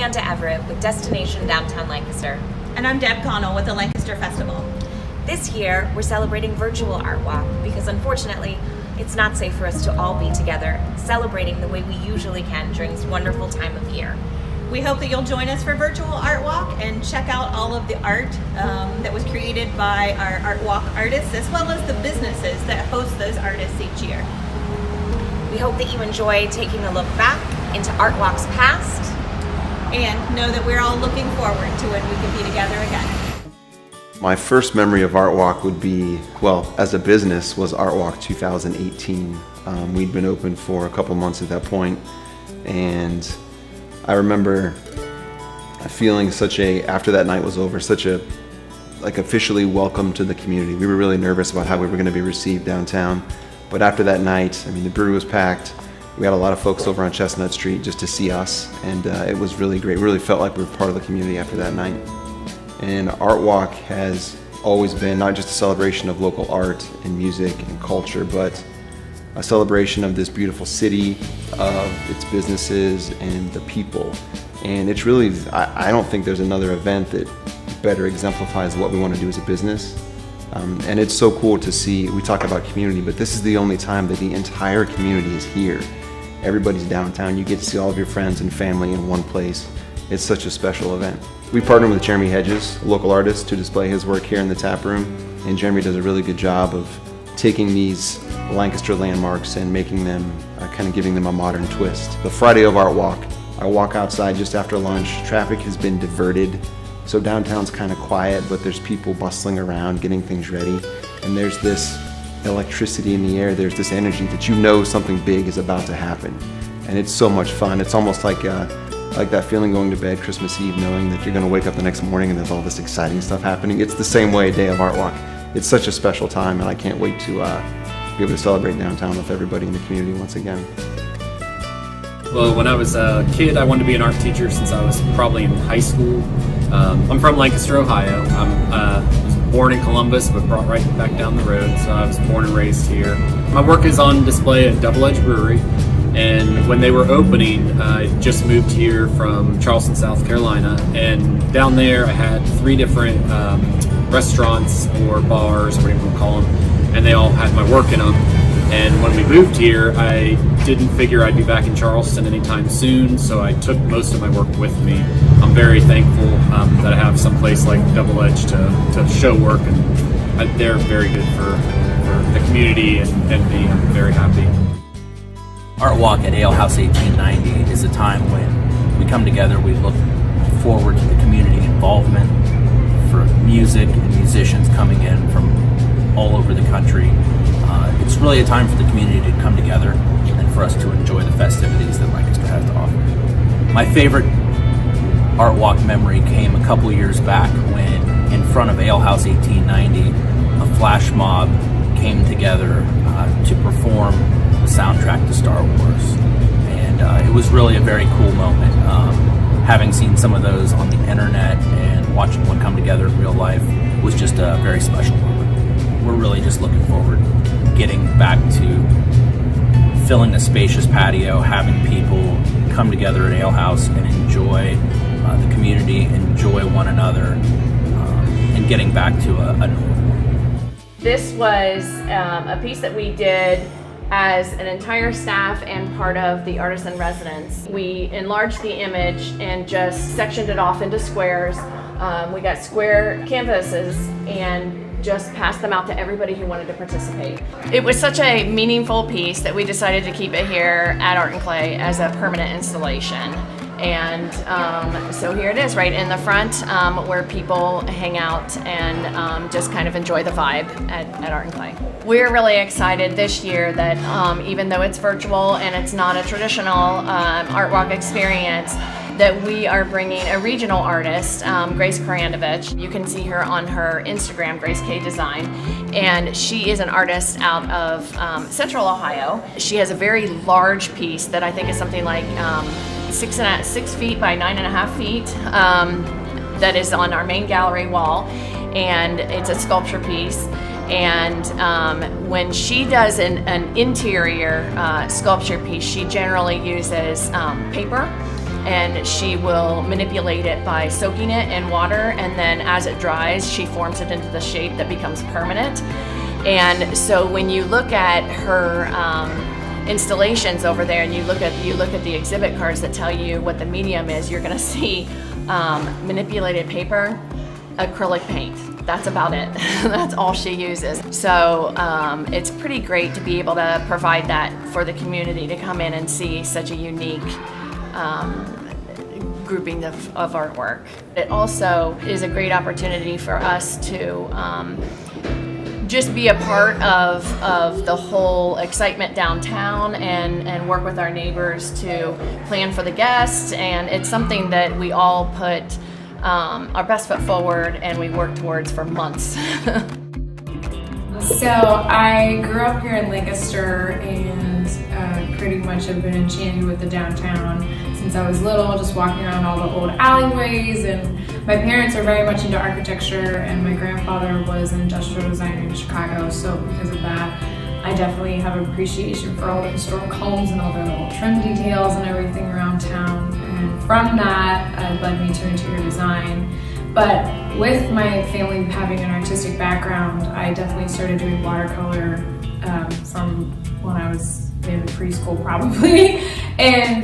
Amanda Everett with Destination Downtown Lancaster. And I'm Deb Connell with the Lancaster Festival. This year, we're celebrating virtual Art Walk because unfortunately, it's not safe for us to all be together, celebrating the way we usually can during this wonderful time of year. We hope that you'll join us for virtual Art Walk and check out all of the art that was created by our Art Walk artists, as well as the businesses that host those artists each year. We hope that you enjoy taking a look back into Art Walk's past and know that we're all looking forward to when we can be together again. My first memory of Art Walk would be, well, as a business, was Art Walk 2018. We'd been open for a couple months at that point, and I remember feeling after that night was over, officially welcome to the community. We were really nervous about how we were going to be received downtown, but after that night, the brewery was packed. We had a lot of folks over on Chestnut Street just to see us, and it was really great. We really felt like we were part of the community after that night. And Art Walk has always been not just a celebration of local art and music and culture, but a celebration of this beautiful city, of its businesses and the people. And it's really, I don't think there's another event that better exemplifies what we want to do as a business. And it's so cool to see, we talk about community, but this is the only time that the entire community is here. Everybody's downtown. You get to see all of your friends and family in one place. It's such a special event. We partnered with Jeremy Hedges, a local artist, to display his work here in the tap room. And Jeremy does a really good job of taking these Lancaster landmarks and making them, kind of giving them a modern twist. The Friday of Art Walk, I walk outside just after lunch. Traffic has been diverted, so downtown's kind of quiet, but there's people bustling around, getting things ready. And there's this electricity in the air, there's this energy that you know something big is about to happen. And it's so much fun. It's almost like that feeling going to bed Christmas Eve, knowing that you're going to wake up the next morning and there's all this exciting stuff happening. It's the same way Day of Art Walk. It's such a special time, and I can't wait to be able to celebrate downtown with everybody in the community once again. Well, when I was a kid, I wanted to be an art teacher since I was probably in high school. I'm from Lancaster, Ohio. I was born in Columbus, but brought right back down the road, so I was born and raised here. My work is on display at Double Edge Brewery, and when they were opening, I just moved here from Charleston, South Carolina, and down there I had 3 different restaurants or bars, whatever you want to call them, and they all had my work in them. And when we moved here, I didn't figure I'd be back in Charleston anytime soon, so I took most of my work with me. I'm very thankful that I have some place like Double Edge to show work, and they're very good for the community and me. I'm very happy. Art Walk at Ale House 1890 is a time when we come together, we look forward to the community involvement, for music and musicians coming in from all over the country. It's really a time for the community to come together and for us to enjoy the festivities that Lancaster has to offer. My favorite Art Walk memory came a couple years back when, in front of Ale House 1890, a flash mob came together to perform the soundtrack to Star Wars. And it was really a very cool moment. Having seen some of those on the internet and watching one come together in real life was just a very special moment. We're really just looking forward to getting back to filling a spacious patio, having people come together at Ale House and enjoy the community, enjoy one another, and getting back to a normal. This was a piece that we did as an entire staff and part of the artist in residence. We enlarged the image and just sectioned it off into squares. We got square canvases and just passed them out to everybody who wanted to participate. It was such a meaningful piece that we decided to keep it here at Art and Clay as a permanent installation. And so here it is, right in the front, where people hang out and just kind of enjoy the vibe at Art and Clay. We're really excited this year that even though it's virtual and it's not a traditional Art Walk experience, that we are bringing a regional artist, Grace Karandovich. You can see her on her Instagram, Grace K Design, and she is an artist out of Central Ohio. She has a very large piece that I think is something like 6 feet by 9.5 feet that is on our main gallery wall, and it's a sculpture piece. And when she does an interior sculpture piece, she generally uses paper and she will manipulate it by soaking it in water, and then as it dries, she forms it into the shape that becomes permanent. And so when you look at her installations over there, and you look at the exhibit cards that tell you what the medium is, you're going to see manipulated paper, acrylic paint. That's about it. That's all she uses. So it's pretty great to be able to provide that for the community to come in and see such a unique grouping of artwork. It also is a great opportunity for us to just be a part of the whole excitement downtown and work with our neighbors to plan for the guests. And it's something that we all put our best foot forward and we work towards for months. So I grew up here in Lancaster and pretty much have been enchanted with the downtown since I was little, just walking around all the old alleyways. And my parents are very much into architecture, and my grandfather was an industrial designer in Chicago, so because of that I definitely have an appreciation for all the historic homes and all the little trim details and everything around town. And from that, it led me to interior design. But with my family having an artistic background, I definitely started doing watercolor from when I was in preschool probably. And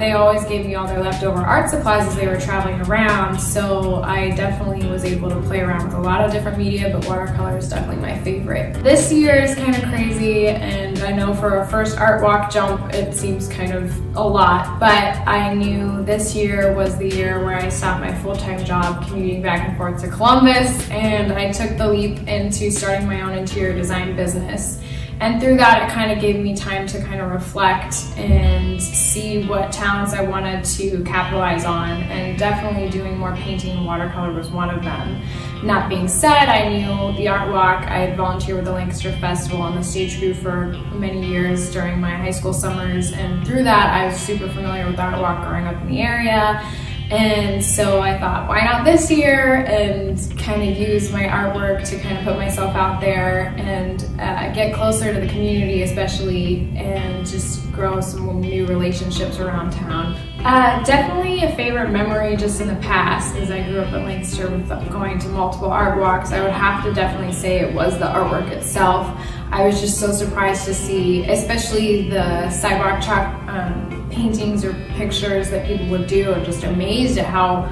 they always gave me all their leftover art supplies as they were traveling around. So I definitely was able to play around with a lot of different media, but watercolor is definitely my favorite. This year is kind of crazy, and I know for a first art walk jump, it seems kind of a lot, but I knew this year was the year where I stopped my full-time job commuting back and forth to Columbus, and I took the leap into starting my own interior design business. And through that, it kind of gave me time to kind of reflect and see what talents I wanted to capitalize on, and definitely doing more painting and watercolor was one of them. And that being said, I knew the Art Walk. I had volunteered with the Lancaster Festival on the stage crew for many years during my high school summers, and through that I was super familiar with Art Walk growing up in the area. And so I thought, why not this year, and kind of use my artwork to kind of put myself out there and get closer to the community especially, and just grow some new relationships around town. Definitely a favorite memory just in the past, as I grew up in Lancaster with going to multiple art walks. I would have to definitely say it was the artwork itself. I was just so surprised to see, especially the sidewalk chalk paintings or pictures that people would do, and just amazed at how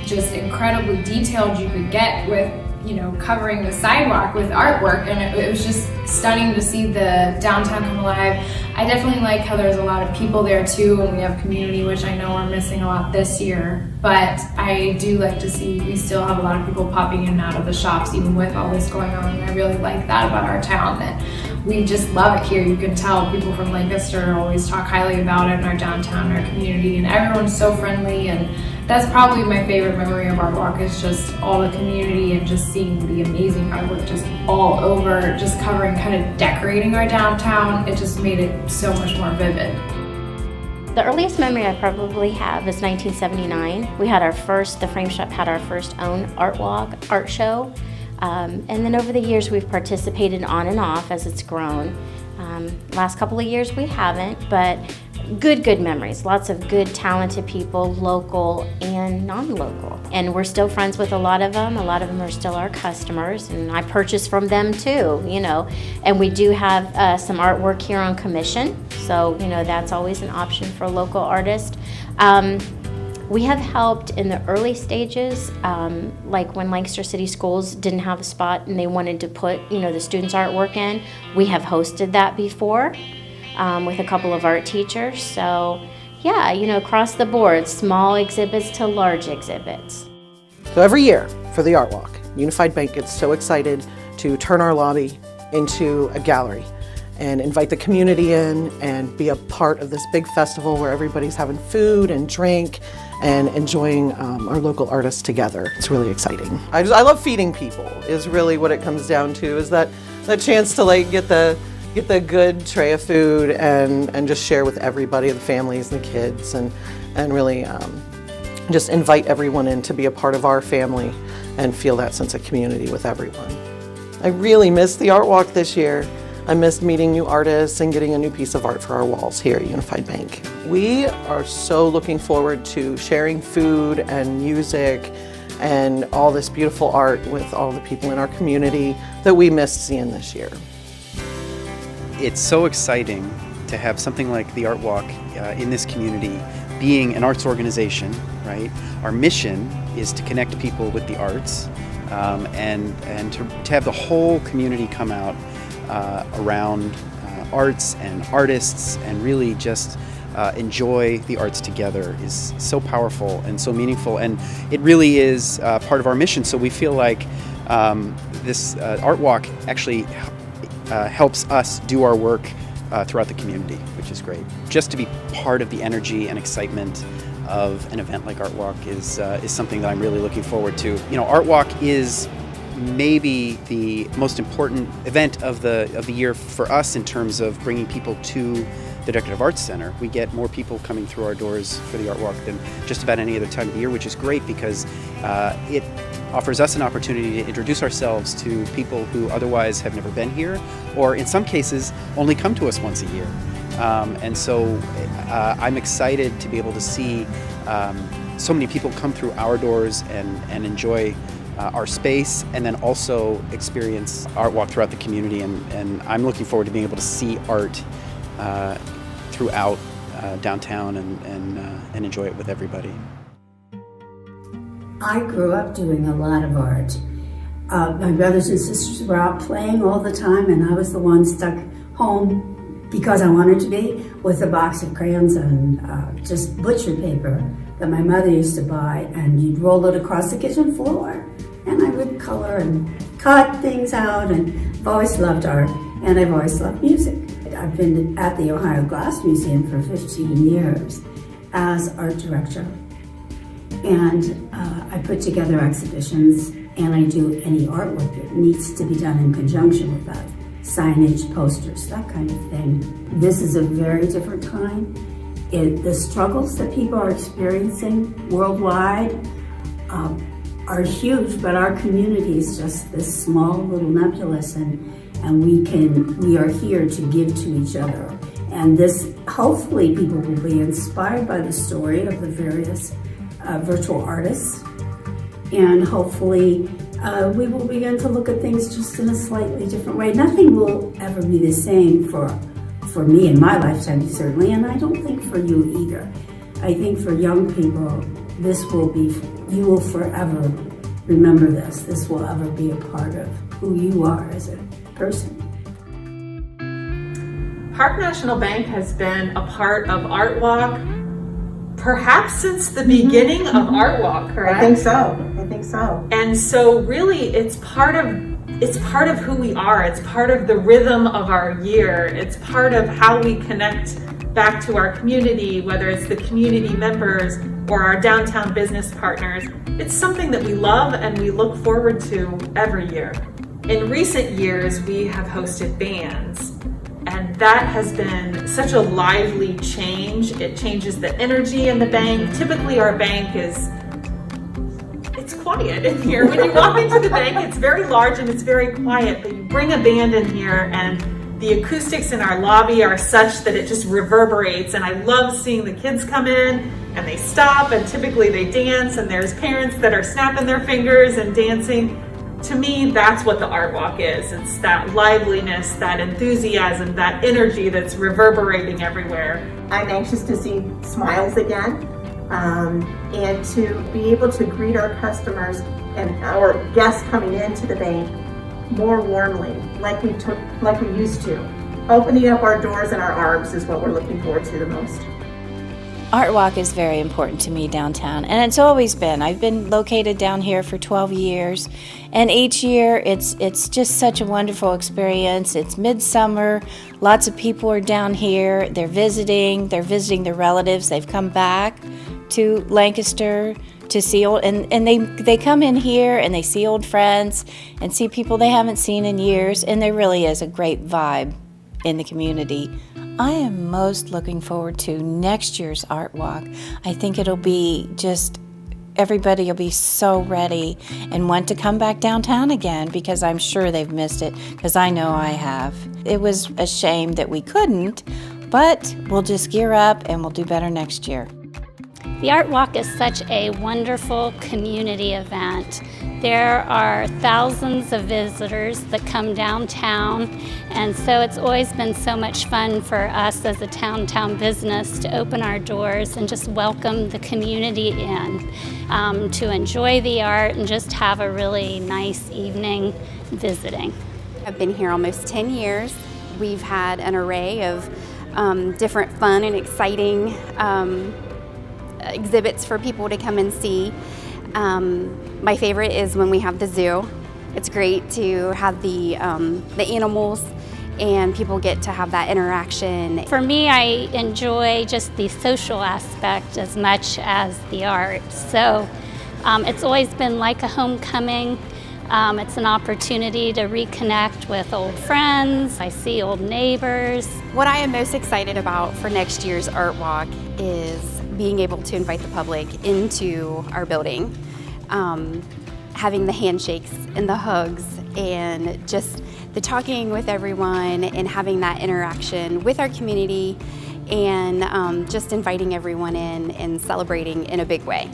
just incredibly detailed you could get with, you know, covering the sidewalk with artwork. And it was just stunning to see the downtown come alive. I definitely like how there's a lot of people there too, and we have community, which I know we're missing a lot this year. But I do like to see we still have a lot of people popping in and out of the shops even with all this going on, and I really like that about our town, that we just love it here. You can tell people from Lancaster always talk highly about it in our downtown, our community, and everyone's so friendly. And that's probably my favorite memory of Art Walk, is just all the community and just seeing the amazing artwork just all over, just covering, kind of decorating our downtown. It just made it so much more vivid. The earliest memory I probably have is 1979. We had the Frame Shop had our first own Art Walk, art show. And then over the years we've participated on and off as it's grown. Last couple of years we haven't, but good memories. Lots of good, talented people, local and non-local. And we're still friends with a lot of them. A lot of them are still our customers, and I purchase from them too, you know. And we do have some artwork here on commission, so, you know, that's always an option for a local artist. We have helped in the early stages, like when Lancaster City Schools didn't have a spot and they wanted to put, you know, the students' artwork in. We have hosted that before with a couple of art teachers. So yeah, you know, across the board, small exhibits to large exhibits. So every year for the Art Walk, Unified Bank gets so excited to turn our lobby into a gallery and invite the community in and be a part of this big festival where everybody's having food and drink and enjoying our local artists together. It's really exciting. I love feeding people is really what it comes down to, is that chance to like get the good tray of food and just share with everybody, the families and the kids, and really just invite everyone in to be a part of our family and feel that sense of community with everyone. I really missed the Art Walk this year. I missed meeting new artists and getting a new piece of art for our walls here at Unified Bank. We are so looking forward to sharing food and music and all this beautiful art with all the people in our community that we missed seeing this year. It's so exciting to have something like the Artwalk in this community, being an arts organization, right? Our mission is to connect people with the arts and to have the whole community come out around arts and artists and really just enjoy the arts together is so powerful and so meaningful, and it really is part of our mission. So we feel like this Artwalk actually helps us do our work throughout the community, which is great. Just to be part of the energy and excitement of an event like Artwalk is something that I'm really looking forward to. You know, Artwalk is maybe the most important event of the year for us in terms of bringing people to the Decorative Arts Center. We get more people coming through our doors for the Artwalk than just about any other time of the year, which is great because it offers us an opportunity to introduce ourselves to people who otherwise have never been here, or in some cases only come to us once a year. And so I'm excited to be able to see so many people come through our doors and enjoy our space, and then also experience Artwalk throughout the community. And I'm looking forward to being able to see art throughout downtown and enjoy it with everybody. I grew up doing a lot of art. My brothers and sisters were out playing all the time, and I was the one stuck home because I wanted to be, with a box of crayons and just butcher paper that my mother used to buy, and you'd roll it across the kitchen floor, and I would color and cut things out, and I've always loved art, and I've always loved music. I've been at the Ohio Glass Museum for 15 years as art director, and I put together exhibitions, and I do any artwork that needs to be done in conjunction with that. Signage, posters, that kind of thing. This is a very different time. The struggles that people are experiencing worldwide are huge, but our community is just this small little nebulous, and we are here to give to each other. And this, hopefully people will be inspired by the story of the various virtual artists, and hopefully we will begin to look at things just in a slightly different way. Nothing will ever be the same for me in my lifetime, certainly, and I don't think for you either. I think for young people, you will forever remember this. This will ever be a part of who you are as a person. Park National Bank has been a part of Artwalk perhaps since the beginning of Artwalk, correct? I think so. And so really it's part of who we are. It's part of the rhythm of our year. It's part of how we connect back to our community, whether it's the community members or our downtown business partners. It's something that we love and we look forward to every year. In recent years, we have hosted bands, and that has been such a lively change. It changes the energy in the bank. Typically our bank it's quiet in here. When you walk into the bank, it's very large and it's very quiet, but you bring a band in here and the acoustics in our lobby are such that it just reverberates, and I love seeing the kids come in and they stop, and typically they dance, and there's parents that are snapping their fingers and dancing. To me, that's what the Artwalk is. It's that liveliness, that enthusiasm, that energy that's reverberating everywhere. I'm anxious to see smiles again, and to be able to greet our customers and our guests coming into the bank more warmly, like we used to. Opening up our doors and our arms is what we're looking forward to the most. Artwalk is very important to me downtown, and it's always been. I've been located down here for 12 years, and each year it's just such a wonderful experience. It's midsummer, lots of people are down here, they're visiting their relatives, they've come back to Lancaster to see old, and they come in here and they see old friends and see people they haven't seen in years, and there really is a great vibe in the community. I am most looking forward to next year's Artwalk. I think it'll be just everybody will be so ready and want to come back downtown again, because I'm sure they've missed it, because I know I have. It was a shame that we couldn't, but we'll just gear up and we'll do better next year. The Art Walk is such a wonderful community event. There are thousands of visitors that come downtown, and so it's always been so much fun for us as a town business to open our doors and just welcome the community in, to enjoy the art and just have a really nice evening visiting. I've been here almost 10 years. We've had an array of different fun and exciting exhibits for people to come and see. My favorite is when we have the zoo. It's great to have the animals, and people get to have that interaction. For me, I enjoy just the social aspect as much as the art. So it's always been like a homecoming. It's an opportunity to reconnect with old friends. I see old neighbors. What I am most excited about for next year's Art Walk is being able to invite the public into our building, having the handshakes and the hugs and just the talking with everyone and having that interaction with our community, and just inviting everyone in and celebrating in a big way.